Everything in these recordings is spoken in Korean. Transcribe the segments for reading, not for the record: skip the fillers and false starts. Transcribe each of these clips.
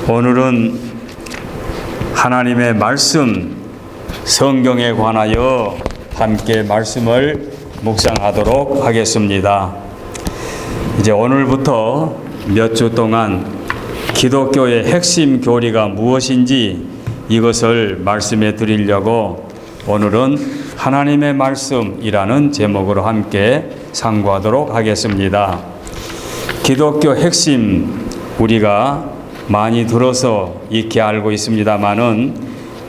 오늘은 하나님의 말씀, 성경에 관하여 함께 말씀을 묵상하도록 하겠습니다. 이제 오늘부터 몇 주 동안 기독교의 핵심 교리가 무엇인지 이것을 말씀해 드리려고 오늘은 하나님의 말씀이라는 제목으로 함께 상고하도록 하겠습니다. 기독교 핵심 우리가 많이 들어서 익히 알고 있습니다만은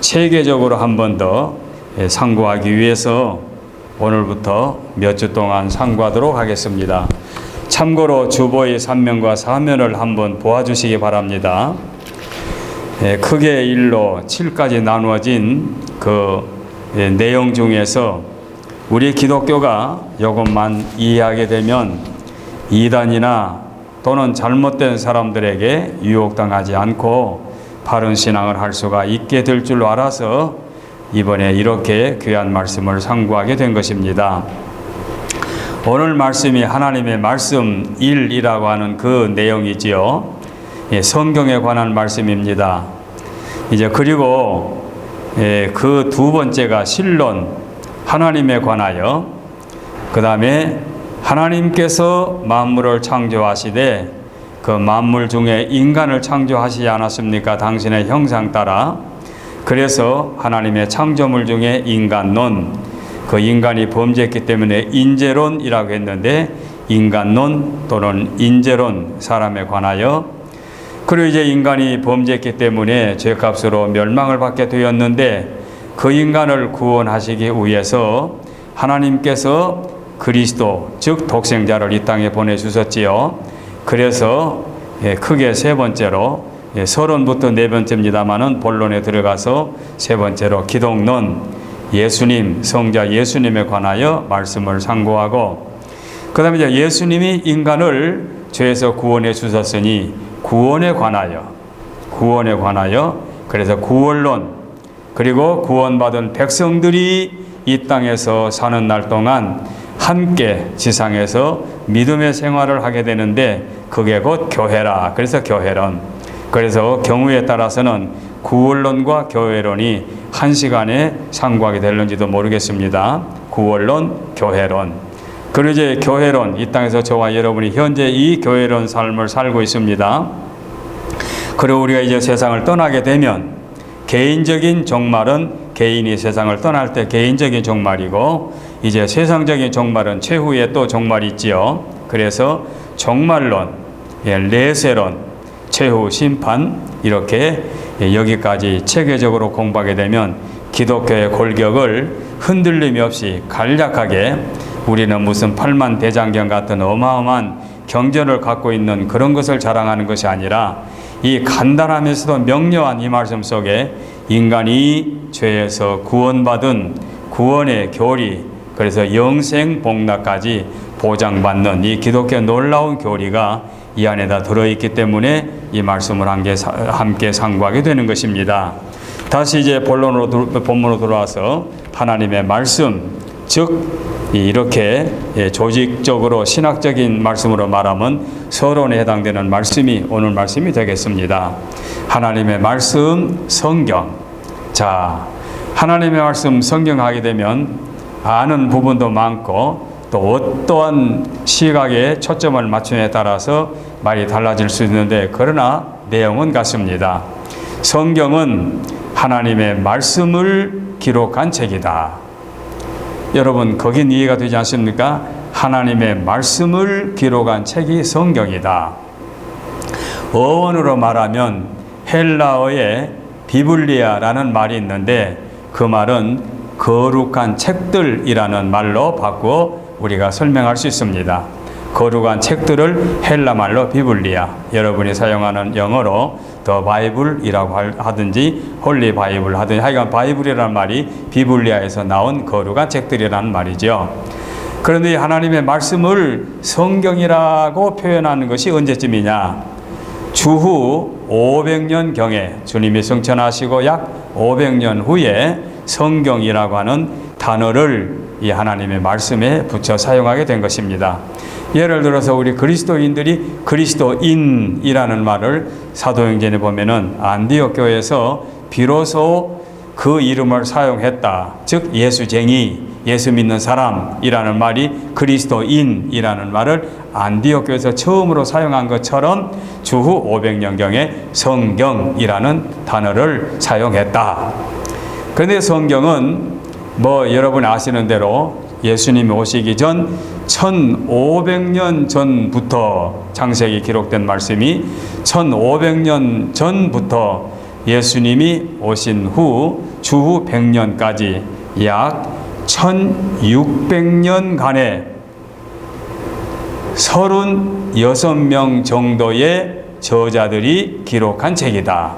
체계적으로 한 번 더 상고하기 위해서 오늘부터 몇 주 동안 상고하도록 하겠습니다. 참고로 주보의 3면과 4면을 한번 보아주시기 바랍니다. 크게 1로 7까지 나누어진 그 내용 중에서 우리 기독교가 이것만 이해하게 되면 이단이나 또는 잘못된 사람들에게 유혹당하지 않고 바른 신앙을 할 수가 있게 될 줄 알아서 이번에 이렇게 귀한 말씀을 상고하게 된 것입니다. 오늘 말씀이 하나님의 말씀 1이라고 하는 그 내용이지요. 성경에 관한 말씀입니다. 이제 그리고 그 두 번째가 신론, 하나님에 관하여, 그 다음에 하나님께서 만물을 창조하시되 그 만물 중에 인간을 창조하시지 않았습니까? 당신의 형상 따라. 그래서 하나님의 창조물 중에 인간론, 그 인간이 범죄했기 때문에 인재론이라고 했는데 인간론 또는 인재론, 사람에 관하여. 그리고 이제 인간이 범죄했기 때문에 죄값으로 멸망을 받게 되었는데 그 인간을 구원하시기 위해서 하나님께서 그리스도, 즉 독생자를 이 땅에 보내주셨지요. 그래서 크게 세 번째로, 서론부터 네 번째입니다마는 본론에 들어가서 세 번째로 기독론, 예수님, 성자 예수님에 관하여 말씀을 상고하고, 그 다음에 이제 예수님이 인간을 죄에서 구원해 주셨으니 구원에 관하여, 그래서 구원론, 그리고 구원받은 백성들이 이 땅에서 사는 날 동안 함께 지상에서 믿음의 생활을 하게 되는데 그게 곧 교회라. 그래서 교회론. 그래서 경우에 따라서는 구원론과 교회론이 한 시간에 상고하게 될는지도 모르겠습니다. 구원론, 교회론. 그리고 이제 교회론, 이 땅에서 저와 여러분이 현재 이 교회론 삶을 살고 있습니다. 그리고 우리가 이제 세상을 떠나게 되면 개인적인 종말은 개인이 세상을 떠날 때 개인적인 종말이고, 이제 세상적인 종말은 최후에 또 종말이 있지요. 그래서 종말론, 내세론, 최후 심판, 이렇게 여기까지 체계적으로 공부하게 되면 기독교의 골격을 흔들림이 없이 간략하게, 우리는 무슨 팔만대장경 같은 어마어마한 경전을 갖고 있는 그런 것을 자랑하는 것이 아니라 이 간단하면서도 명료한 이 말씀 속에 인간이 죄에서 구원받은 구원의 교리, 그래서 영생 복락까지 보장받는 이 기독교 놀라운 교리가 이 안에다 들어있기 때문에 이 말씀을 함께 상고하게 되는 것입니다. 다시 이제 본문으로 돌아와서 하나님의 말씀, 즉 이렇게 조직적으로 신학적인 말씀으로 말하면 서론에 해당되는 말씀이 오늘 말씀이 되겠습니다. 하나님의 말씀, 성경. 자, 하나님의 말씀, 성경 하게 되면 아는 부분도 많고 또 어떠한 시각에 초점을 맞추냐에 따라서 말이 달라질 수 있는데, 그러나 내용은 같습니다. 성경은 하나님의 말씀을 기록한 책이다. 여러분, 거긴 이해가 되지 않습니까? 하나님의 말씀을 기록한 책이 성경이다. 어원으로 말하면 헬라어에 비블리아라는 말이 있는데 그 말은 거룩한 책들이라는 말로 바꾸어 우리가 설명할 수 있습니다. 거룩한 책들을 헬라 말로 비블리아, 여러분이 사용하는 영어로 더 바이블이라고 하든지 홀리 바이블 하든지, 하여간 바이블이라는 말이 비블리아에서 나온 거룩한 책들이라는 말이죠. 그런데 하나님의 말씀을 성경이라고 표현하는 것이 언제쯤이냐? 주후 500년경에 주님이 승천하시고 약 500년 후에 성경이라고 하는 단어를 이 하나님의 말씀에 붙여 사용하게 된 것입니다. 예를 들어서 우리 그리스도인들이 그리스도인이라는 말을 사도행전에 보면은 안디옥 교회에서 비로소 그 이름을 사용했다. 즉 예수쟁이, 예수 믿는 사람이라는 말이 그리스도인이라는 말을 안디옥 교회에서 처음으로 사용한 것처럼 주후 500년경에 성경이라는 단어를 사용했다. 그런데 성경은 뭐 여러분이 아시는 대로 예수님이 오시기 전 1500년 전부터 창세기 기록된 말씀이 1500년 전부터 예수님이 오신 후 주후 100년까지 약 1600년간의 36명 정도의 저자들이 기록한 책이다.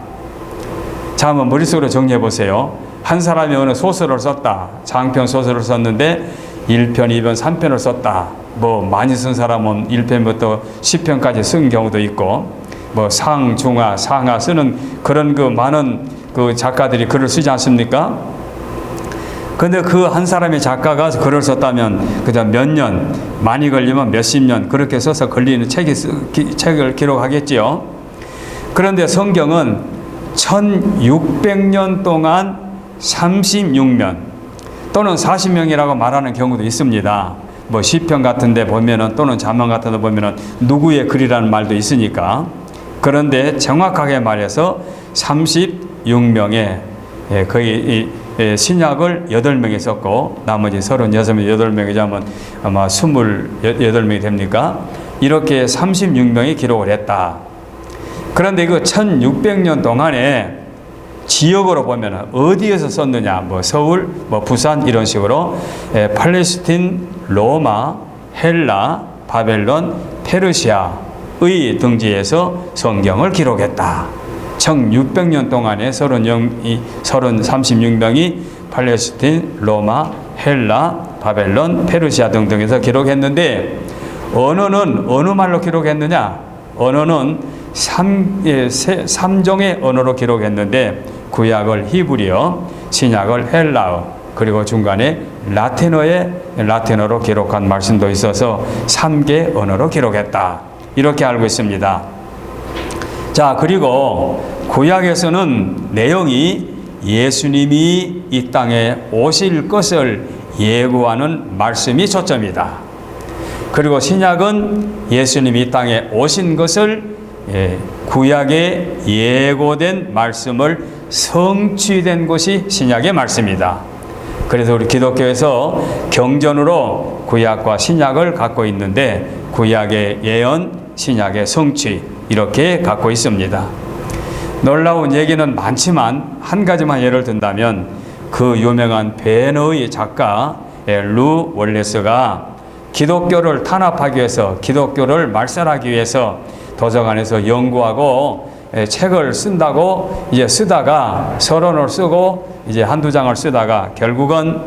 자, 한번 머릿속으로 정리해 보세요. 한 사람이 어느 소설을 썼다. 장편 소설을 썼는데 1편, 2편, 3편을 썼다. 뭐 많이 쓴 사람은 1편부터 10편까지 쓴 경우도 있고, 뭐 상, 중하, 상하 쓰는 그런 그 많은 그 작가들이 글을 쓰지 않습니까? 근데 그 한 사람의 작가가 글을 썼다면 그냥 몇 년, 많이 걸리면 몇십 년 그렇게 써서 걸리는 책을 기록하겠지요. 그런데 성경은 1600년 동안 36명 또는 40명이라고 말하는 경우도 있습니다. 뭐 시편 같은 데 보면은 또는 잠언 같은 데 보면은 누구의 글이라는 말도 있으니까. 그런데 정확하게 말해서 36명의 거의 신약을 8명이 썼고 나머지 38명이 자면 아마 28명이 됩니까? 이렇게 36명이 기록을 했다. 그런데 그 1600년 동안에 지역으로 보면 어디에서 썼느냐, 뭐 서울, 뭐 부산 이런 식으로 팔레스틴, 로마, 헬라, 바벨론, 페르시아의 등지에서 성경을 기록했다. 1600년 동안에 36명이 팔레스틴, 로마, 헬라, 바벨론, 페르시아 등등에서 기록했는데 언어는 어느 말로 기록했느냐? 언어는 3종의 언어로 기록했는데 구약을 히브리어, 신약을 헬라어, 그리고 중간에 라틴어로 기록한 말씀도 있어서 3개 언어로 기록했다. 이렇게 알고 있습니다. 자, 그리고 구약에서는 내용이 예수님이 이 땅에 오실 것을 예고하는 말씀이 초점이다. 그리고 신약은 예수님이 이 땅에 오신 것을 구약에 예고된 말씀을 성취된 것이 신약의 말씀이다. 그래서 우리 기독교에서 경전으로 구약과 신약을 갖고 있는데 구약의 예언, 신약의 성취 이렇게 갖고 있습니다. 놀라운 얘기는 많지만 한 가지만 예를 든다면 그 유명한 배너의 작가 루 월레스가 기독교를 탄압하기 위해서, 기독교를 말살하기 위해서 도서관에서 연구하고 책을 쓴다고 이제 쓰다가 서론을 쓰고 이제 한두 장을 쓰다가 결국은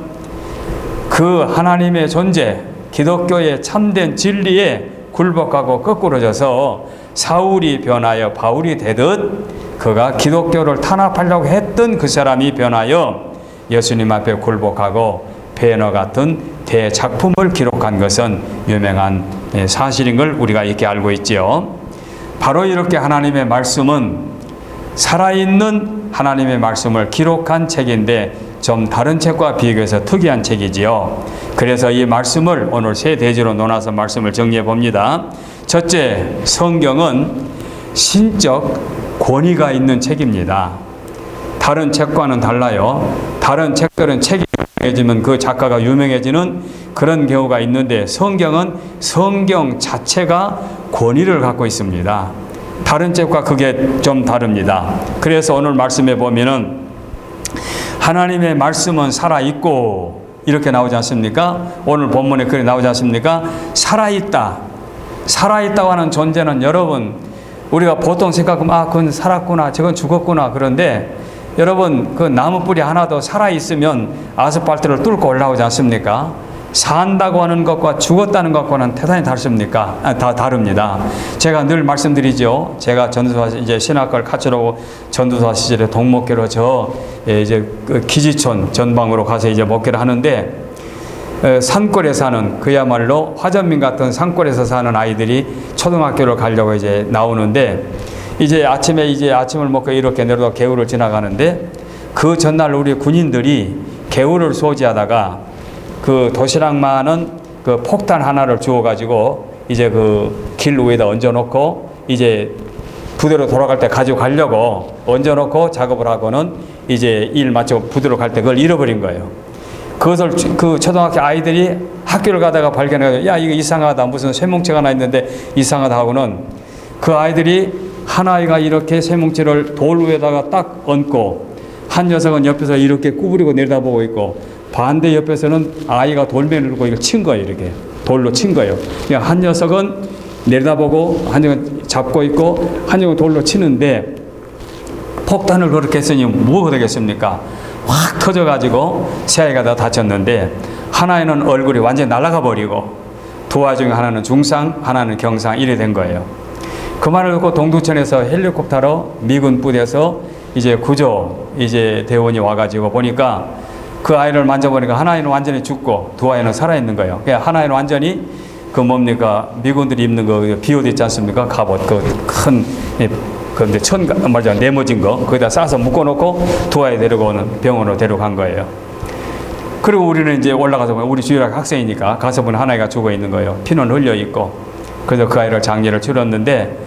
그 하나님의 존재, 기독교의 참된 진리에 굴복하고 거꾸러져서 사울이 변하여 바울이 되듯 그가 기독교를 탄압하려고 했던 그 사람이 변하여 예수님 앞에 굴복하고 배너 같은 대작품을 기록한 것은 유명한 사실인 걸 우리가 이렇게 알고 있지요. 바로 이렇게 하나님의 말씀은 살아있는 하나님의 말씀을 기록한 책인데 좀 다른 책과 비교해서 특이한 책이지요. 그래서 이 말씀을 오늘 세 대지로 나눠서 말씀을 정리해 봅니다. 첫째, 성경은 신적 권위가 있는 책입니다. 다른 책과는 달라요. 다른 책들은 책이 유명해지면 그 작가가 유명해지는 그런 경우가 있는데 성경은 성경 자체가 권위를 갖고 있습니다. 다른 책과 그게 좀 다릅니다. 그래서 오늘 말씀에 보면은 하나님의 말씀은 살아있고 이렇게 나오지 않습니까? 오늘 본문에 그렇게 나오지 않습니까? 살아있다. 살아있다고 하는 존재는 여러분 우리가 보통 생각하면 그건 살았구나, 저건 죽었구나 그런데 여러분 그 나무 뿌리 하나도 살아있으면 아스팔트를 뚫고 올라오지 않습니까? 산다고 하는 것과 죽었다는 것과는 대단히 다릅니까? 다 다릅니다. 제가 늘 말씀드리죠. 제가 전도사 이제 신학과를 카츠라고 전도사 시절에 동목회로 이제 그 기지촌 전방으로 가서 이제 목회를 하는데 산골에 사는, 그야말로 화전민 같은 산골에서 사는 아이들이 초등학교를 가려고 이제 나오는데, 이제 아침을 먹고 이렇게 내려다 개울을 지나가는데, 그 전날 우리 군인들이 개울을 소지하다가 그 도시락만은 그 폭탄 하나를 주워가지고 이제 그 길 위에다 얹어놓고 이제 부대로 돌아갈 때 가지고 가려고 얹어놓고 작업을 하고는 이제 일 마치고 부대로 갈 때 그걸 잃어버린 거예요. 그것을 그 초등학교 아이들이 학교를 가다가 발견해서, 야, 이거 이상하다, 무슨 쇠뭉치가 하나 있는데 이상하다 하고는, 그 아이들이 한 아이가 이렇게 쇠뭉치를 돌 위에다가 딱 얹고, 한 녀석은 옆에서 이렇게 구부리고 내려다보고 있고, 반대 옆에서는 아이가 돌멩이를 들고 이걸 친 거예요. 이렇게 돌로 친 거예요. 그냥 한 녀석은 내려다보고 한 녀석은 잡고 있고 한 녀석은 돌로 치는데, 폭탄을 그렇게 했으니 뭐가 되겠습니까? 확 터져가지고 세 아이가 다 다쳤는데, 하나는 얼굴이 완전히 날아가 버리고 두 아이 중에 하나는 중상, 하나는 경상, 이래 된 거예요. 그 말을 듣고 동두천에서 헬리콥터로 미군 부대에서 이제 구조 이제 대원이 와가지고 보니까, 그 아이를 만져보니까 한 아이는 완전히 죽고 두 아이는 살아있는 거예요. 그러니까 한 아이는 완전히 그 뭡니까, 미군들이 입는 그 비옷 있지 않습니까? 갑옷, 그 큰 그런데 네모진 거 거기다 싸서 묶어놓고 두 아이 데려오는 병원으로 데려간 거예요. 그리고 우리는 이제 올라가서 보면, 우리 주일학 학생이니까 가서 보면 한 아이가 죽어 있는 거예요. 피는 흘려 있고. 그래서 그 아이를 장례를 치렀는데,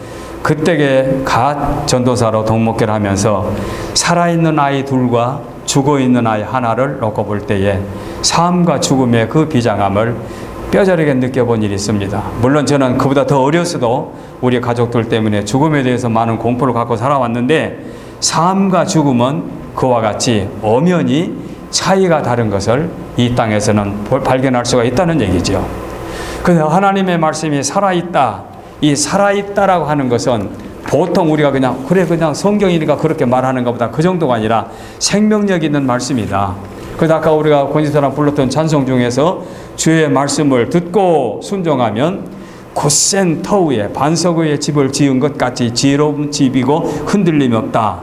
그때에 갓 전도사로 동목회를 하면서 살아있는 아이 둘과 죽어있는 아이 하나를 놓고 볼 때에 삶과 죽음의 그 비장함을 뼈저리게 느껴본 일이 있습니다. 물론 저는 그보다 더 어렸어도 우리 가족들 때문에 죽음에 대해서 많은 공포를 갖고 살아왔는데, 삶과 죽음은 그와 같이 엄연히 차이가 다른 것을 이 땅에서는 발견할 수가 있다는 얘기죠. 그래서 하나님의 말씀이 살아있다, 이 살아있다라고 하는 것은 보통 우리가 그냥 성경이니까 그렇게 말하는 것보다 그 정도가 아니라 생명력 있는 말씀이다. 그래서 아까 우리가 권지사랑 불렀던 찬송 중에서 주의 말씀을 듣고 순종하면 곧센 터 위에 반석 위에 집을 지은 것 같이 지혜로운 집이고 흔들림이 없다.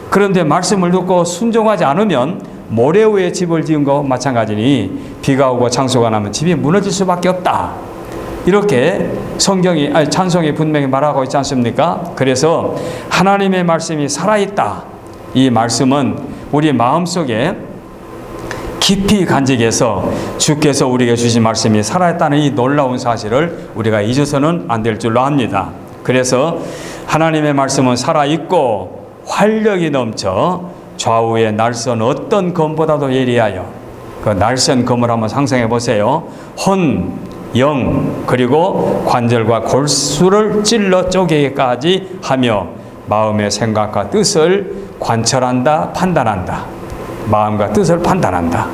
그런데 말씀을 듣고 순종하지 않으면 모래 위에 집을 지은 것 마찬가지니 비가 오고 창수가 나면 집이 무너질 수밖에 없다. 이렇게 찬송이 분명히 말하고 있지 않습니까? 그래서 하나님의 말씀이 살아있다. 이 말씀은 우리 마음속에 깊이 간직해서 주께서 우리에게 주신 말씀이 살아있다는 이 놀라운 사실을 우리가 잊어서는 안 될 줄로 압니다. 그래서 하나님의 말씀은 살아있고 활력이 넘쳐 좌우의 날선 어떤 검보다도 예리하여, 그 날선 검을 한번 상상해 보세요. 혼, 영, 그리고 관절과 골수를 찔러 쪼개기까지 하며 마음의 생각과 뜻을 관철한다, 판단한다. 마음과 뜻을 판단한다.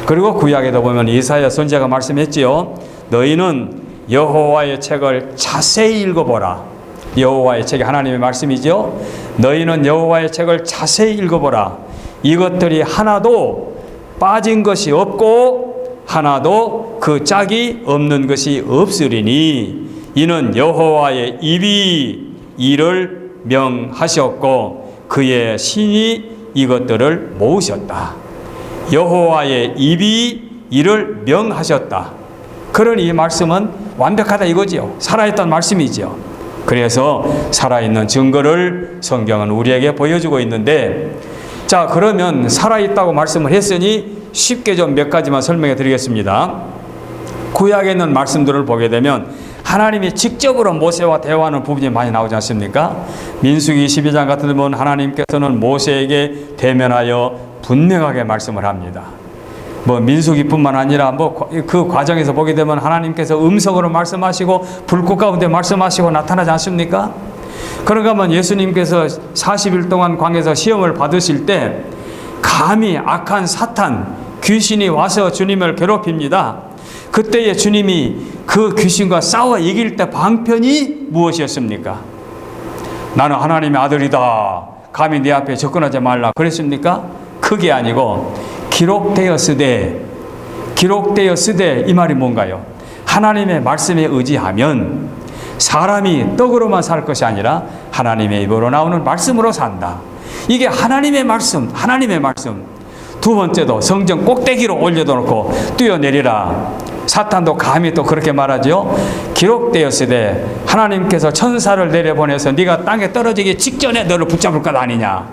그리고 구약에도 보면 이사야 선지자가 말씀했지요. 너희는 여호와의 책을 자세히 읽어보라. 여호와의 책이 하나님의 말씀이죠. 너희는 여호와의 책을 자세히 읽어보라. 이것들이 하나도 빠진 것이 없고 하나도 그 짝이 없는 것이 없으리니 이는 여호와의 입이 이를 명하셨고 그의 신이 이것들을 모으셨다. 여호와의 입이 이를 명하셨다. 그러니 이 말씀은 완벽하다 이거지요. 살아있던 말씀이지요. 그래서 살아있는 증거를 성경은 우리에게 보여주고 있는데, 자, 그러면 살아있다고 말씀을 했으니 쉽게 좀 몇 가지만 설명해 드리겠습니다. 구약에 있는 말씀들을 보게 되면 하나님이 직접으로 모세와 대화하는 부분이 많이 나오지 않습니까? 민수기 12장 같은 데 보면 하나님께서는 모세에게 대면하여 분명하게 말씀을 합니다. 민수기뿐만 아니라 그 과정에서 보게 되면 하나님께서 음성으로 말씀하시고 불꽃 가운데 말씀하시고 나타나지 않습니까? 그런가 하면 예수님께서 40일 동안 광야에서 시험을 받으실 때 감히 악한 사탄, 귀신이 와서 주님을 괴롭힙니다. 그때에 주님이 그 귀신과 싸워 이길 때 방편이 무엇이었습니까? 나는 하나님의 아들이다. 감히 네 앞에 접근하지 말라. 그랬습니까? 그게 아니고 기록되었으되 이 말이 뭔가요? 하나님의 말씀에 의지하면 사람이 떡으로만 살 것이 아니라 하나님의 입으로 나오는 말씀으로 산다. 이게 하나님의 말씀. 두 번째도 성전 꼭대기로 올려놓고 뛰어내리라. 사탄도 감히 또 그렇게 말하죠. 기록되었으되 하나님께서 천사를 내려보내서 네가 땅에 떨어지기 직전에 너를 붙잡을 것 아니냐.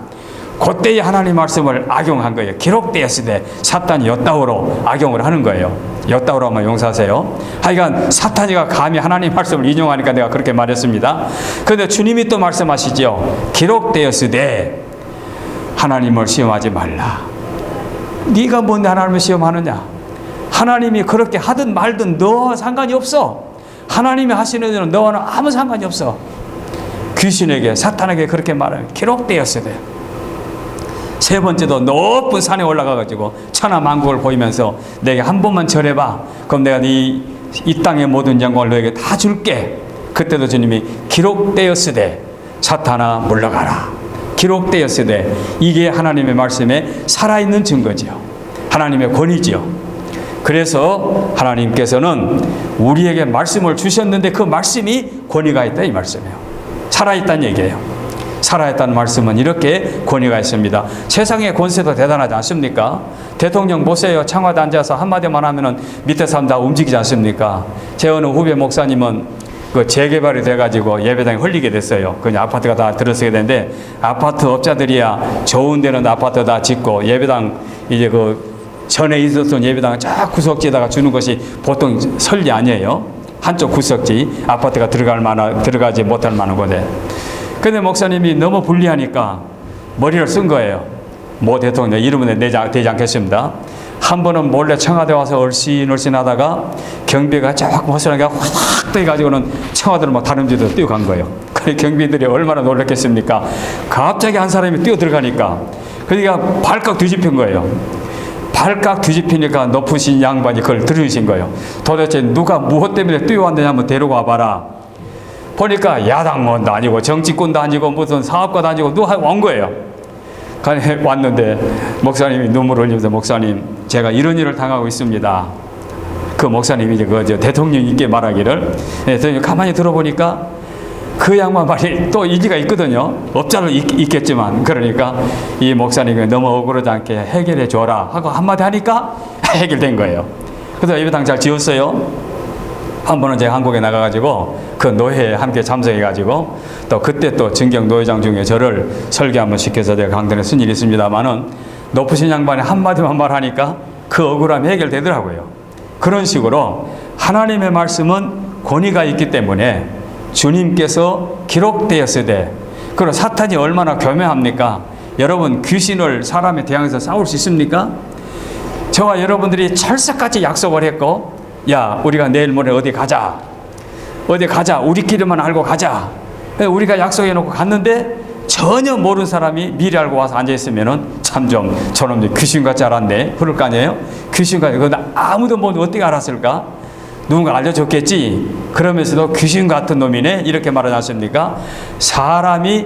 그때의 하나님 말씀을 악용한 거예요. 기록되었으되 사탄이 엿다우로 악용을 하는 거예요. 엿다우로 하면 용서하세요. 하여간 사탄이가 감히 하나님 말씀을 인용하니까 내가 그렇게 말했습니다. 그런데 주님이 또 말씀하시죠. 기록되었으되 하나님을 시험하지 말라. 네가 뭔데 하나님을 시험하느냐. 하나님이 그렇게 하든 말든 너와 상관이 없어. 하나님이 하시는 일은 너와는 아무 상관이 없어. 귀신에게 사탄에게 그렇게 말하면 기록되었으되. 세 번째도 높은 산에 올라가가지고 천하만국을 보이면서 내게 한 번만 절해봐. 그럼 내가 이 땅의 모든 영광을 너에게 다 줄게. 그때도 주님이 기록되었으되 사탄아 물러가라. 기록되었으되. 이게 하나님의 말씀에 살아있는 증거지요. 하나님의 권위지요. 그래서 하나님께서는 우리에게 말씀을 주셨는데 그 말씀이 권위가 있다 이 말씀이에요. 살아있다는 얘기예요. 살아있다는 말씀은 이렇게 권위가 있습니다. 세상의 권세도 대단하지 않습니까? 대통령 보세요. 청와대 앉아서 한마디만 하면은 밑에 사람 다 움직이지 않습니까? 제 어느 후배 목사님은 그 재개발이 돼가지고 예배당에 홀리게 됐어요. 그냥 아파트가 다 들어서게 되는데 아파트 업자들이야 좋은 데는 아파트 다 짓고 예배당 이제 그 전에 있었던 예배당을 쫙 구석지에다가 주는 것이 보통 설리 아니에요. 한쪽 구석지 아파트가 들어가지 못할 만한 곳에. 근데 목사님이 너무 불리하니까 머리를 쓴 거예요. 모 대통령 이름은 내지 않겠습니다. 한 번은 몰래 청와대 와서 얼씬얼씬 하다가 경비가 쫙 벗어나게 확 떠가지고는 청와대를 막 다른 데로 뛰어간 거예요. 그 경비들이 얼마나 놀랐겠습니까? 갑자기 한 사람이 뛰어 들어가니까 그러니까 발칵 뒤집힌 거예요. 발칵 뒤집히니까 높으신 양반이 그걸 들으신 거예요. 도대체 누가 무엇 때문에 뛰어왔느냐 한번 데리고 와봐라. 보니까 야당원도 아니고 정치권도 아니고 무슨 사업가도 아니고 누가 온 거예요. 왔는데 목사님이 눈물을 흘리면서 목사님 제가 이런 일을 당하고 있습니다. 그 목사님이 이제 그 대통령님께 말하기를 가만히 들어보니까 그 양반 말이 또 일리가 있거든요. 업자는 있겠지만 그러니까 이 목사님이 너무 억울하지 않게 해결해 줘라 하고 한마디 하니까 해결된 거예요. 그래서 예배당 잘 지었어요. 한 번은 제가 한국에 나가가지고 그 노회에 함께 참석해가지고 또 그때 또 진경 노회장 중에 저를 설교 한번 시켜서 제가 강단에 쓴 일이 있습니다만은 높으신 양반이 한마디만 말하니까 그 억울함이 해결되더라고요. 그런 식으로 하나님의 말씀은 권위가 있기 때문에 주님께서 기록되었으되 그리고 사탄이 얼마나 교묘합니까? 여러분 귀신을 사람에 대항해서 싸울 수 있습니까? 저와 여러분들이 철석같이 약속을 했고 야 우리가 내일 모레 어디 가자 우리끼리만 알고 가자 우리가 약속해 놓고 갔는데 전혀 모르는 사람이 미리 알고 와서 앉아있으면은 참 좀 저놈들 귀신같이 알았네 그럴 거 아니에요? 귀신같이 그건 아무도 뭐 어떻게 알았을까? 누군가 알려줬겠지. 그러면서도 귀신 같은 놈이네 이렇게 말하지 않습니까? 사람이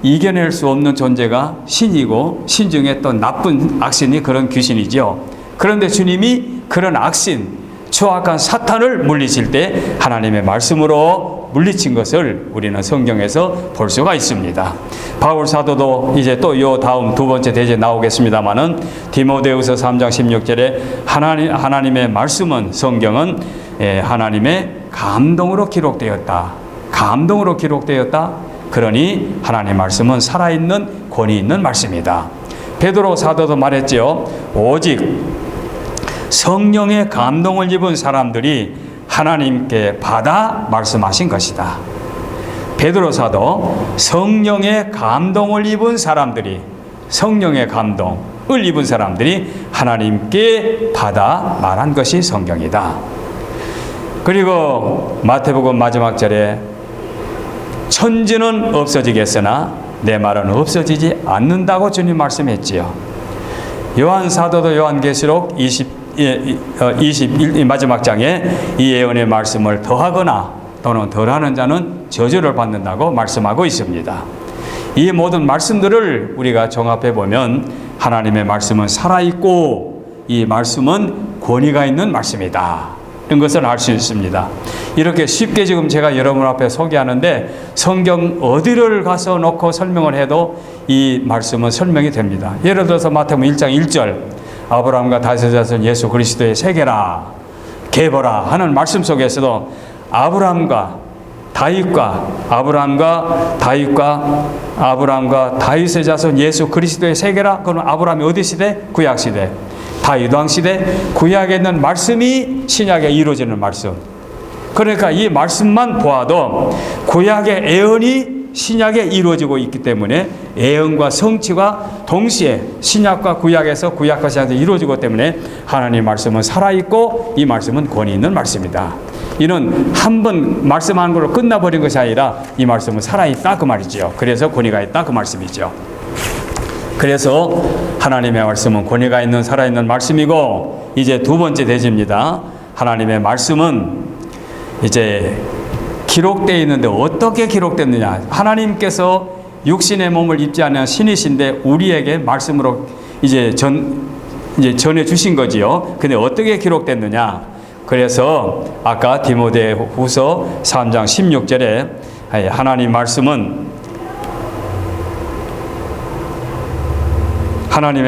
이겨낼 수 없는 존재가 신이고 신 중에 또 나쁜 악신이 그런 귀신이죠. 그런데 주님이 그런 악신 추악한 사탄을 물리칠 때 하나님의 말씀으로 물리친 것을 우리는 성경에서 볼 수가 있습니다. 바울 사도도 이제 또 요 다음 두 번째 대제 나오겠습니다마는 디모데후서 3장 16절에 하나님의 말씀은 성경은 하나님의 감동으로 기록되었다. 감동으로 기록되었다. 그러니 하나님의 말씀은 살아있는 권위 있는 말씀이다. 베드로 사도도 말했죠. 오직 성령의 감동을 입은 사람들이 하나님께 받아 말씀하신 것이다. 베드로 사도 성령의 감동을 입은 사람들이 성령의 감동을 입은 사람들이 하나님께 받아 말한 것이 성경이다. 그리고 마태복음 마지막 절에 천지는 없어지겠으나 내 말은 없어지지 않는다고 주님 말씀했지요. 요한 사도도 요한계시록 21 마지막 장에 이 예언의 말씀을 더하거나 또는 덜하는 자는 저주를 받는다고 말씀하고 있습니다. 이 모든 말씀들을 우리가 종합해 보면 하나님의 말씀은 살아있고 이 말씀은 권위가 있는 말씀이다. 이런 것을 알 수 있습니다. 이렇게 쉽게 지금 제가 여러분 앞에 소개하는데 성경 어디를 가서 놓고 설명을 해도 이 말씀은 설명이 됩니다. 예를 들어서 마태복음 1장 1절 아브라함과 다윗의 자손 예수 그리스도의 세계라 계보라 하는 말씀 속에서도 아브라함과 다윗의 자손 예수 그리스도의 세계라. 그건 아브라함이 어디 시대? 구약 시대. 다윗 왕 시대. 구약에 있는 말씀이 신약에 이루어지는 말씀. 그러니까 이 말씀만 보아도 구약의 예언이 신약에 이루어지고 있기 때문에 예언과 성취가 동시에 신약과 구약에서 구약과 신약에서 이루어지기 때문에 하나님의 말씀은 살아있고 이 말씀은 권위 있는 말씀이다. 이는 한 번 말씀하는 걸로 끝나버린 것이 아니라 이 말씀은 살아있다 그 말이죠. 그래서 권위가 있다 그 말씀이죠. 그래서 하나님의 말씀은 권위가 있는 살아있는 말씀이고, 이제 두 번째 대지입니다. 하나님의 말씀은 이제 기록되어 있는데 어떻게 기록됐느냐. 하나님께서 육신의 몸을 입지 않은 신이신데 우리에게 말씀으로 이제 전해 주신 거지요. 근데 어떻게 기록됐느냐. 그래서 아까 디모데후서 3장 16절에 하나님의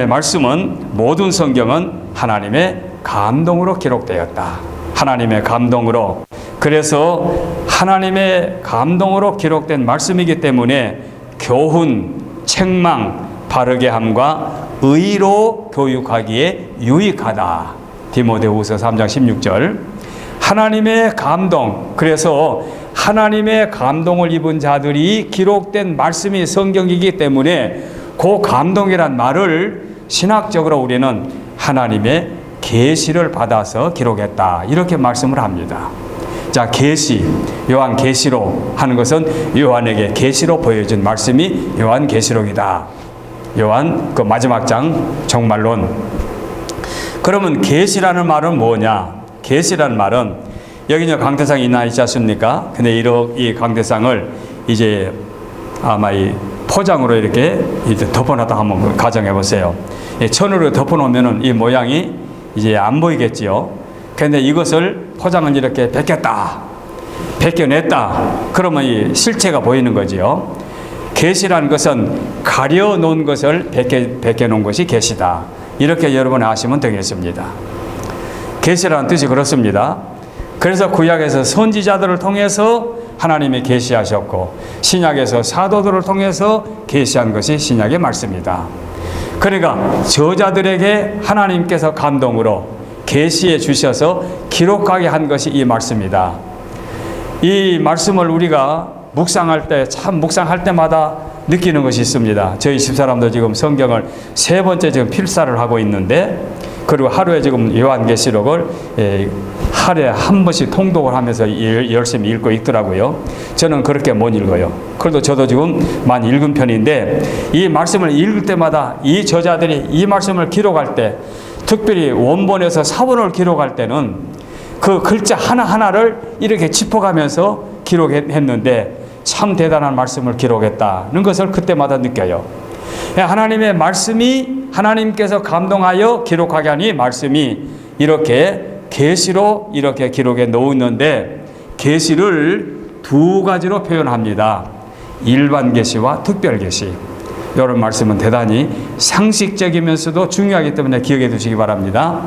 말씀은 모든 성경은 하나님의 감동으로 기록되었다. 하나님의 감동으로. 그래서 하나님의 감동으로 기록된 말씀이기 때문에 교훈, 책망, 바르게 함과 의로 교육하기에 유익하다. 디모데후서 3장 16절. 하나님의 감동. 그래서 하나님의 감동을 입은 자들이 기록된 말씀이 성경이기 때문에 그 감동이란 말을 신학적으로 우리는 하나님의 계시를 받아서 기록했다. 이렇게 말씀을 합니다. 자, 계시, 요한 계시록 하는 것은 요한에게 계시로 보여준 말씀이 요한 계시록이다. 요한 그 마지막 장 종말론. 그러면 계시라는 말은 뭐냐? 계시라는 말은 여기 이제 강대상이 있지 않습니까? 근데 이 강대상을 이제 아마 이 포장으로 이렇게 덮어놨다 한번 가정해 보세요. 천으로 덮어놓으면은 이 모양이 이제 안 보이겠지요. 근데 이것을 포장은 이렇게 벗겨냈다. 그러면 이 실체가 보이는 거지요. 계시라는 것은 가려놓은 것을 벗겨놓은 것이 계시다. 이렇게 여러분 아시면 되겠습니다. 계시라는 뜻이 그렇습니다. 그래서 구약에서 선지자들을 통해서 하나님이 계시하셨고 신약에서 사도들을 통해서 계시한 것이 신약의 말씀이다. 그러니까 저자들에게 하나님께서 감동으로 계시해 주셔서 기록하게 한 것이 이 말씀이다. 이 말씀을 우리가 묵상할 때마다 느끼는 것이 있습니다. 저희 집사람도 지금 성경을 3번째 지금 필사를 하고 있는데, 그리고 하루에 지금 요한계시록을 하루에 한 번씩 통독을 하면서 열심히 읽고 있더라고요. 저는 그렇게 못 읽어요. 그래도 저도 지금 많이 읽은 편인데, 이 말씀을 읽을 때마다 이 저자들이 이 말씀을 기록할 때, 특별히 원본에서 사본을 기록할 때는 그 글자 하나하나를 이렇게 짚어가면서 기록했는데 참 대단한 말씀을 기록했다는 것을 그때마다 느껴요. 하나님의 말씀이 하나님께서 감동하여 기록하게 하니 말씀이 이렇게 계시로 이렇게 기록해 놓았는데, 계시를 두 가지로 표현합니다. 일반 계시와 특별 계시. 이런 말씀은 대단히 상식적이면서도 중요하기 때문에 기억해 두시기 바랍니다.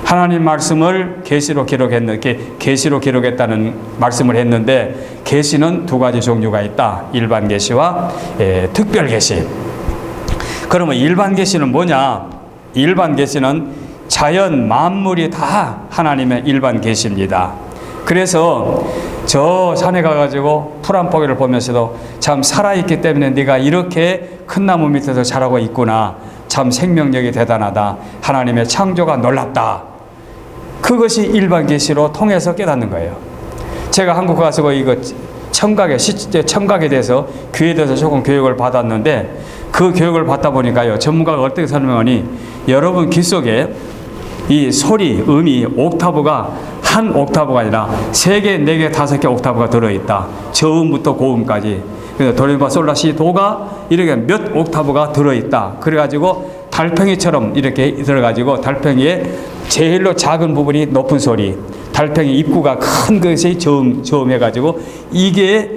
하나님 말씀을 계시로 기록했다는 말씀을 했는데, 계시는 두 가지 종류가 있다. 일반 계시와 특별 계시. 그러면 일반 계시는 뭐냐? 일반 계시는 자연 만물이 다 하나님의 일반 계시입니다. 그래서 저 산에 가가지고 풀 한 포기를 보면서도 참 살아있기 때문에 네가 이렇게 큰 나무 밑에서 자라고 있구나. 참 생명력이 대단하다. 하나님의 창조가 놀랍다. 그것이 일반 계시로 통해서 깨닫는 거예요. 제가 한국 가서 이거 청각에 대해서 귀에 대해서 조금 교육을 받았는데, 그 교육을 받다 보니까요, 전문가가 어떻게 설명하니, 여러분 귀 속에 이 소리, 음이 옥타브가 한 옥타브가 아니라 3개, 4개, 5개 옥타브가 들어있다. 저음부터 고음까지. 그래서 도레미파 솔라시 도가 이렇게 몇 옥타브가 들어있다. 그래가지고 달팽이처럼 이렇게 들어가지고 달팽이의 제일로 작은 부분이 높은 소리, 달팽이 입구가 큰 것이 저음해가지고 이게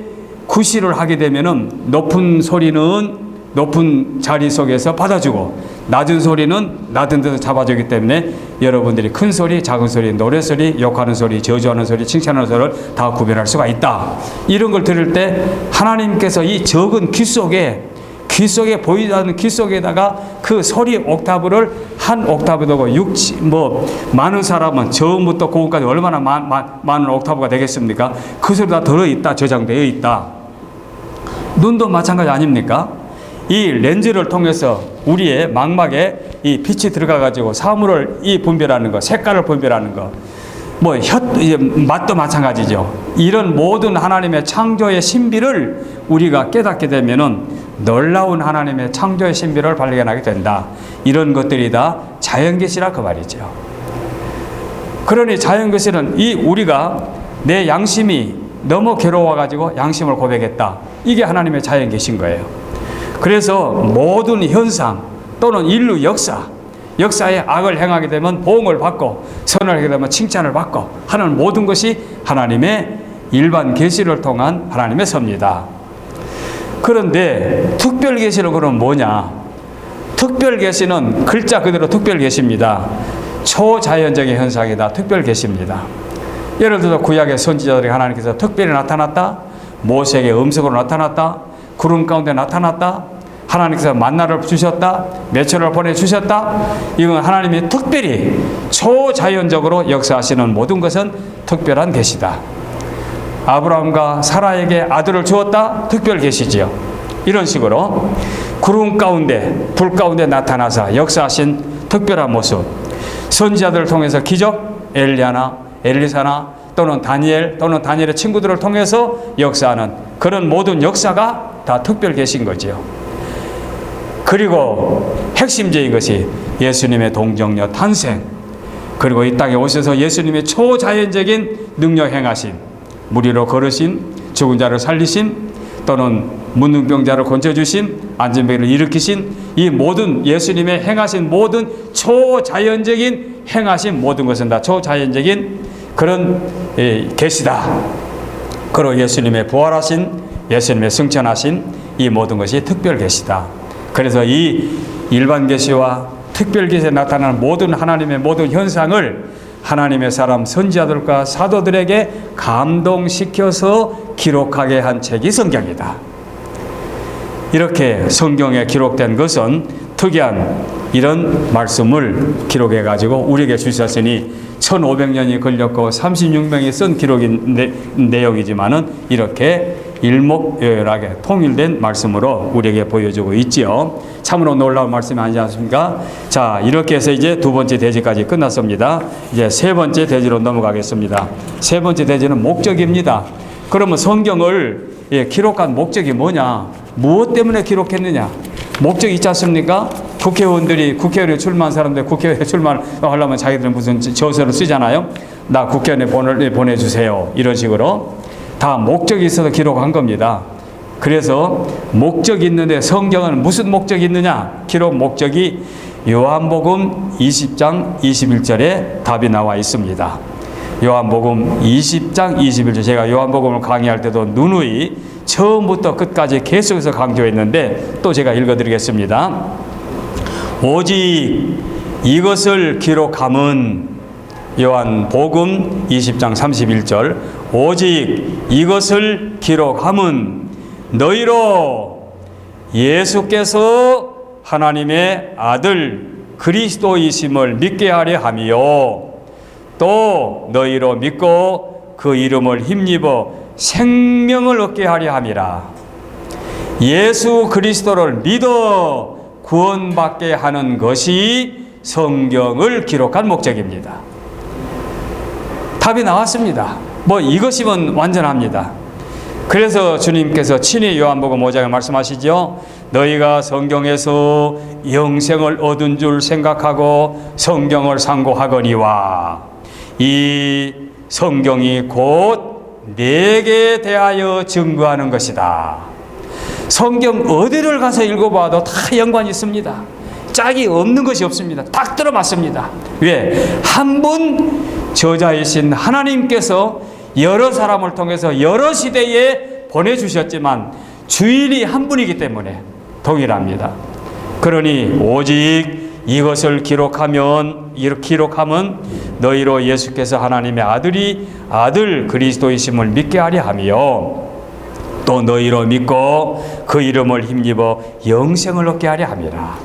구시를 하게 되면은 높은 소리는 높은 자리 속에서 받아주고 낮은 소리는 낮은 데서 잡아주기 때문에 여러분들이 큰 소리, 작은 소리, 노래소리, 욕하는 소리, 저주하는 소리, 칭찬하는 소리를 다 구별할 수가 있다. 이런 걸 들을 때 하나님께서 이 적은 귀 속에 보이지 않는 귀 속에다가 그 소리 옥타브를 한 옥타브도 많은 사람은 저음부터 고음까지 얼마나 많은 옥타브가 되겠습니까? 그 소리 다 들어있다, 저장되어 있다. 눈도 마찬가지 아닙니까? 이 렌즈를 통해서 우리의 망막에 이 빛이 들어가가지고 사물을 분별하는 거, 색깔을 분별하는 거, 맛도 마찬가지죠. 이런 모든 하나님의 창조의 신비를 우리가 깨닫게 되면은 놀라운 하나님의 창조의 신비를 발견하게 된다. 이런 것들이 다 자연계시라 그 말이죠. 그러니 자연계시는 우리가 내 양심이 너무 괴로워가지고 양심을 고백했다. 이게 하나님의 자연계시인 거예요. 그래서 모든 현상 또는 인류 역사에 악을 행하게 되면 보응을 받고 선을 하게 되면 칭찬을 받고 하는 모든 것이 하나님의 일반 계시를 통한 하나님의 섭니다. 그런데 특별 계시는 그럼 뭐냐? 특별 계시는 글자 그대로 특별 계시입니다. 초자연적인 현상이다. 특별 계시입니다. 예를 들어서 구약의 선지자들이 하나님께서 특별히 나타났다. 모세에게 음성으로 나타났다. 구름 가운데 나타났다. 하나님께서 만나를 주셨다. 메추라를 보내주셨다. 이건 하나님이 특별히 초자연적으로 역사하시는 모든 것은 특별한 계시다. 아브라함과 사라에게 아들을 주었다. 특별 계시지요. 이런 식으로 구름 가운데 불 가운데 나타나서 역사하신 특별한 모습, 선지자들을 통해서 기적, 엘리야나 엘리사나 또는 다니엘 또는 다니엘의 친구들을 통해서 역사하는 그런 모든 역사가 다 특별 계신 거지요. 그리고 핵심적인 것이 예수님의 동정녀 탄생, 그리고 이 땅에 오셔서 예수님의 초자연적인 능력 행하심, 무리로 걸으신, 죽은 자를 살리신, 또는 문둥병자를 고쳐주신, 앉은 를 일으키신, 이 모든 예수님의 행하신 모든 초자연적인 행하신 모든 것은 다 초자연적인 그런 계시다. 그리고 예수님의 부활하신, 예수님의 승천하신 이 모든 것이 특별 계시다. 그래서 이 일반 계시와 특별 계시에 나타나는 모든 하나님의 모든 현상을 하나님의 사람 선지자들과 사도들에게 감동시켜서 기록하게 한 책이 성경이다. 이렇게 성경에 기록된 것은 특이한 이런 말씀을 기록해 가지고 우리에게 주셨으니 1500년이 걸렸고 36명이 쓴 기록인 내용이지만은 이렇게 일목요연하게 통일된 말씀으로 우리에게 보여주고 있지요. 참으로 놀라운 말씀이 아니지 않습니까? 자, 이렇게 해서 이제 두 번째 대지까지 끝났습니다. 이제 세 번째 대지로 넘어가겠습니다. 세 번째 대지는 목적입니다. 그러면 성경을 기록한 목적이 뭐냐? 무엇 때문에 기록했느냐? 목적이 있지 않습니까? 국회의원에 출마한 사람들 국회의원에 출마하려면 자기들은 무슨 저서를 쓰잖아요. 나 국회의원에 보내주세요. 이런 식으로 다 목적이 있어서 기록한 겁니다. 그래서 목적이 있는데 성경은 무슨 목적이 있느냐? 기록 목적이 요한복음 20장 21절에 답이 나와 있습니다. 요한복음 20장 21절, 제가 요한복음을 강의할 때도 누누이 처음부터 끝까지 계속해서 강조했는데 또 제가 읽어드리겠습니다. 오직 이것을 기록함은, 요한복음 20장 31절, 오직 이것을 기록함은 너희로 예수께서 하나님의 아들 그리스도이심을 믿게 하려 함이요, 또 너희로 믿고 그 이름을 힘입어 생명을 얻게 하려 함이라. 예수 그리스도를 믿어 구원받게 하는 것이 성경을 기록한 목적입니다. 답이 나왔습니다. 이것이면 완전합니다. 그래서 주님께서 친히 요한복음 5장에 말씀하시죠. 너희가 성경에서 영생을 얻은 줄 생각하고 성경을 상고하거니와 이 성경이 곧 내게 대하여 증거하는 것이다. 성경 어디를 가서 읽어봐도 다 연관이 있습니다. 짝이 없는 것이 없습니다. 딱 들어맞습니다. 왜? 한 분 저자이신 하나님께서 여러 사람을 통해서 여러 시대에 보내주셨지만 주인이 한 분이기 때문에 동일합니다. 그러니 오직 이것을 기록하면 너희로 예수께서 하나님의 아들 그리스도이심을 믿게 하려 하며 또 너희로 믿고 그 이름을 힘입어 영생을 얻게 하려 함이라.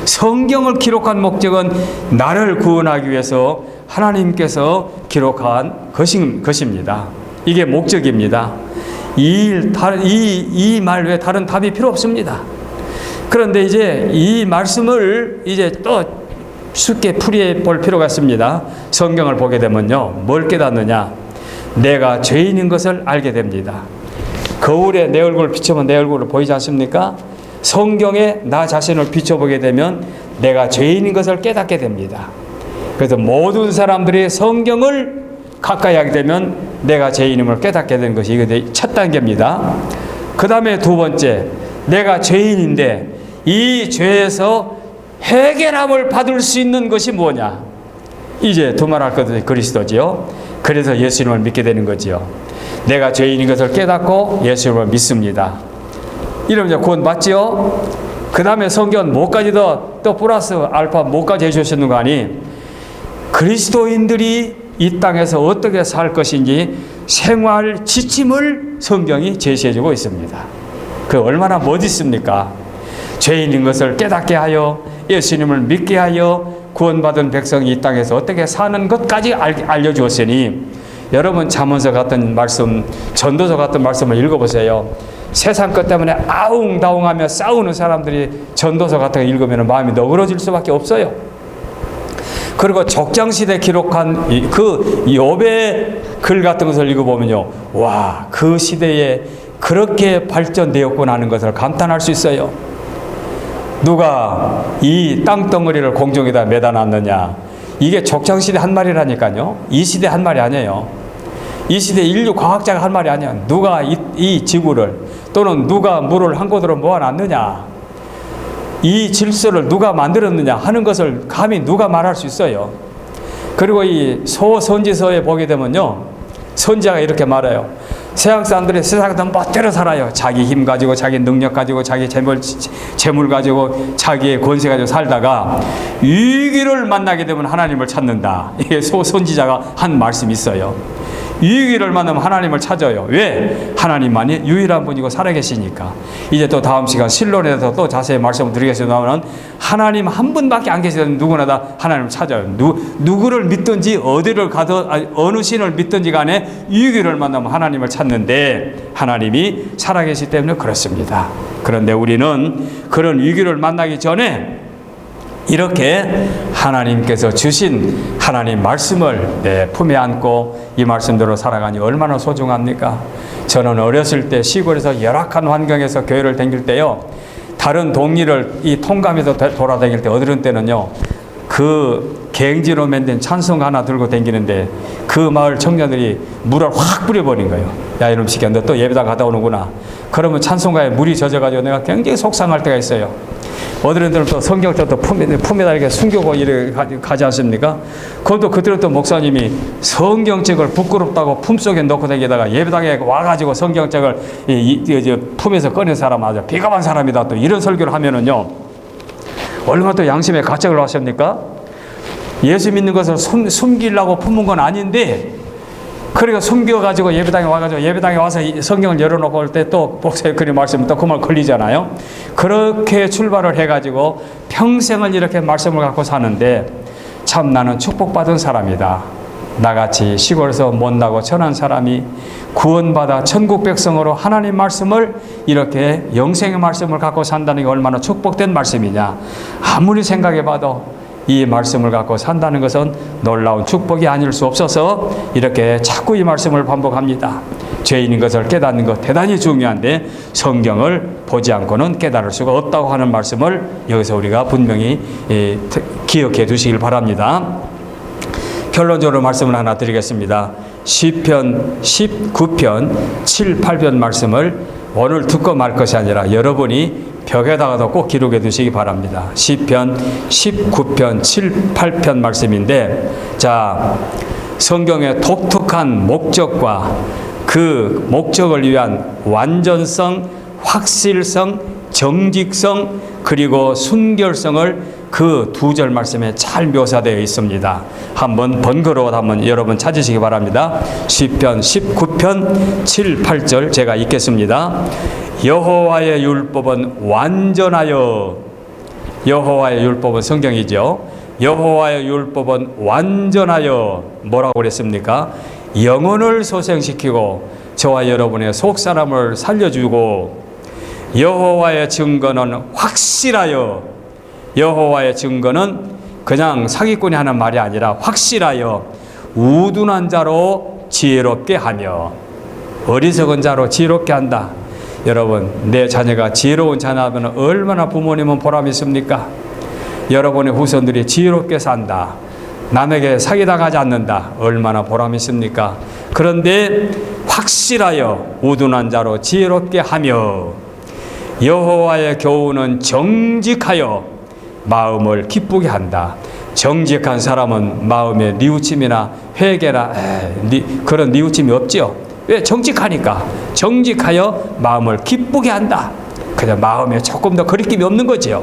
성경을 기록한 목적은 나를 구원하기 위해서 하나님께서 기록한 것입니다. 이게 목적입니다. 이 말 외에 다른 답이 필요 없습니다. 그런데 이제 이 말씀을 이제 또 쉽게 풀이해 볼 필요가 있습니다. 성경을 보게 되면요, 뭘 깨닫느냐? 내가 죄인인 것을 알게 됩니다. 거울에 내 얼굴을 비춰보면 내 얼굴을 보이지 않습니까? 성경에 나 자신을 비춰보게 되면 내가 죄인인 것을 깨닫게 됩니다. 그래서 모든 사람들이 성경을 가까이 하게 되면 내가 죄인임을 깨닫게 되는 것이 이게 첫 단계입니다. 그 다음에 두 번째, 내가 죄인인데 이 죄에서 해결함을 받을 수 있는 것이 뭐냐? 이제 두말할 것은 그리스도지요. 그래서 예수님을 믿게 되는 거지요. 내가 죄인인 것을 깨닫고 예수님을 믿습니다. 이러면 이제 구원 받지요. 그 다음에 성경은 뭐까지 또 플러스 알파 뭐까지 해주셨는 거 아니? 그리스도인들이 이 땅에서 어떻게 살 것인지 생활 지침을 성경이 제시해주고 있습니다. 그 얼마나 멋있습니까? 죄인인 것을 깨닫게 하여 예수님을 믿게 하여 구원받은 백성이 이 땅에서 어떻게 사는 것까지 알려주었으니, 여러분 잠언서 같은 말씀, 전도서 같은 말씀을 읽어보세요. 세상 것 때문에 아웅다웅하며 싸우는 사람들이 전도서 같은 거 읽으면 마음이 너그러질 수밖에 없어요. 그리고 적장시대 기록한 그 욥의 글 같은 것을 읽어보면요, 와, 그 시대에 그렇게 발전되었구나 하는 것을 감탄할 수 있어요. 누가 이 땅덩어리를 공중에다 매다 놨느냐? 이게 적장시대 한 말이라니까요. 이 시대 한 말이 아니에요. 이 시대 인류 과학자가 한 말이 아니야. 누가 이 지구를 또는 누가 물을 한 곳으로 모아놨느냐, 이 질서를 누가 만들었느냐 하는 것을 감히 누가 말할 수 있어요. 그리고 이 소선지서에 보게 되면요, 선지자가 이렇게 말해요. 세상 사람들이 세상에서 멋대로 살아요. 자기 힘 가지고, 자기 능력 가지고, 자기 재물 가지고, 자기의 권세 가지고 살다가 위기를 만나게 되면 하나님을 찾는다. 이게 소선지자가 한 말씀이 있어요. 위기를 만나면 하나님을 찾아요. 왜? 하나님만이 유일한 분이고 살아계시니까. 이제 또 다음 시간 실론에서 또 자세히 말씀을 드리겠습니다만, 하나님 한 분밖에 안 계시던 누구나 다 하나님을 찾아요. 누구를 믿든지 어디를 가든 어느 신을 믿든지 간에 위기를 만나면 하나님을 찾는데, 하나님이 살아계시기 때문에 그렇습니다. 그런데 우리는 그런 위기를 만나기 전에 이렇게 하나님께서 주신 하나님 말씀을 내 품에 안고 이 말씀대로 살아가니 얼마나 소중합니까? 저는 어렸을 때 시골에서 열악한 환경에서 교회를 다닐 때요, 다른 동리를 이 통감에서 돌아다닐 때 어떤 때는요, 그 갱지로 만든 찬송 하나 들고 다니는데 그 마을 청년들이 물을 확 뿌려버린 거예요. 야, 이놈 새끼야, 너 또 예배당 갔다 오는구나. 그러면 찬송가에 물이 젖어가지고 내가 굉장히 속상할 때가 있어요. 어들은 또 성경책도 품에다 이렇게 숨기고 이렇게 가지 않습니까? 그것도 그때는 또 목사님이 성경책을 부끄럽다고 품속에 넣고 다니다가 예배당에 와가지고 성경책을 품에서 꺼낸 사람 아주 비겁한 사람이다, 또 이런 설교를 하면은요, 얼마나 또 양심에 가책을 하십니까? 예수 믿는 것을 숨기려고 품은 건 아닌데, 그러니까 숨겨가지고 예배당에 와가지고 예배당에 와서 성경을 열어놓고 올 때 또 목사님 그리 말씀이 또 그 말 걸리잖아요. 그렇게 출발을 해가지고 평생을 이렇게 말씀을 갖고 사는데, 참 나는 축복받은 사람이다. 나같이 시골에서 못나고 천한 사람이 구원받아 천국 백성으로 하나님 말씀을 이렇게 영생의 말씀을 갖고 산다는 게 얼마나 축복된 말씀이냐. 아무리 생각해봐도 이 말씀을 갖고 산다는 것은 놀라운 축복이 아닐 수 없어서 이렇게 자꾸 이 말씀을 반복합니다. 죄인인 것을 깨닫는 것 대단히 중요한데 성경을 보지 않고는 깨달을 수가 없다고 하는 말씀을 여기서 우리가 분명히 기억해 두시길 바랍니다. 결론적으로 말씀을 하나 드리겠습니다. 시편 19편 7, 8편 말씀을 오늘 듣고 말 것이 아니라 여러분이 벽에다가도 꼭 기록해 두시기 바랍니다. 시편 19편 7, 8편 말씀인데, 자, 성경의 독특한 목적과 그 목적을 위한 완전성, 확실성, 정직성 그리고 순결성을 그 두 절 말씀에 잘 묘사되어 있습니다. 한번 번거로워 한번 여러분 찾으시기 바랍니다. 시편 19편 7, 8절 제가 읽겠습니다. 여호와의 율법은 완전하여, 여호와의 율법은 성경이죠. 여호와의 율법은 완전하여 뭐라고 그랬습니까? 영혼을 소생시키고 저와 여러분의 속사람을 살려주고, 여호와의 증거는 확실하여, 여호와의 증거는 그냥 사기꾼이 하는 말이 아니라 확실하여 우둔한 자로 지혜롭게 하며, 어리석은 자로 지혜롭게 한다. 여러분, 내 자녀가 지혜로운 자녀면 얼마나 부모님은 보람 있습니까? 여러분의 후손들이 지혜롭게 산다, 남에게 사기당하지 않는다, 얼마나 보람 있습니까? 그런데 확실하여 우둔한 자로 지혜롭게 하며, 여호와의 교훈은 정직하여 마음을 기쁘게 한다. 정직한 사람은 마음에 뉘우침이나 회개나 그런 뉘우침이 없지요. 왜? 정직하니까. 정직하여 마음을 기쁘게 한다. 그냥 마음에 조금 더 거리낌이 없는 거지요.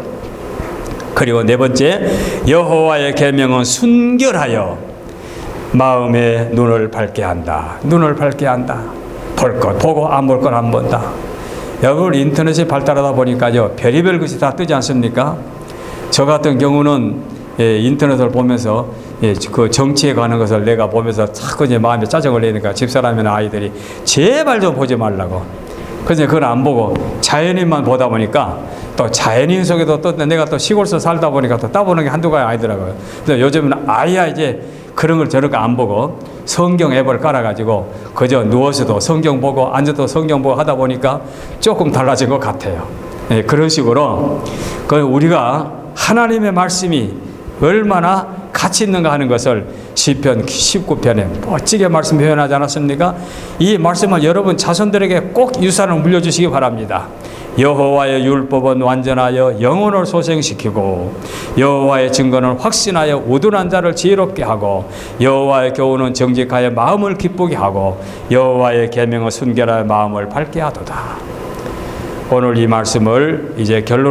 그리고 네 번째, 여호와의 계명은 순결하여 마음의 눈을 밝게 한다. 눈을 밝게 한다. 볼 것 보고 안 볼 것 안 본다. 여러분, 인터넷이 발달하다 보니까요, 별의별 것이 다 뜨지 않습니까? 저 같은 경우는 인터넷을 보면서 그 정치에 관한 것을 내가 보면서 자꾸 이제 마음에 짜증을 내니까 집사람이나 아이들이 제발 좀 보지 말라고. 그래서 그걸 안 보고 자연인만 보다 보니까, 또 자연인 속에도 또 내가 또 시골에서 살다 보니까 또 따보는 게 한두 가지 아니더라고요. 그래서 요즘은 아예 이제 그런 걸 저렇게 안 보고 성경 앱을 깔아가지고 그저 누워서도 성경 보고 앉아도 성경 보고 하다 보니까 조금 달라진 것 같아요. 그런 식으로 우리가 하나님의 말씀이 얼마나 가치 있는가 하는 것을 시편 19편에 멋지게 말씀 표현하지 않았습니까? 이 말씀을 여러분 자손들에게 꼭 유산을 물려주시기 바랍니다. 여호와의 율법은 완전하여 영혼을 소생시키고, 여호와의 증거는 확신하여 우둔한 자를 지혜롭게 하고, 여호와의 교훈은 정직하여 마음을 기쁘게 하고, 여호와의 계명은 순결하여 마음을 밝게 하도다. 오늘 이 말씀을 이제 결론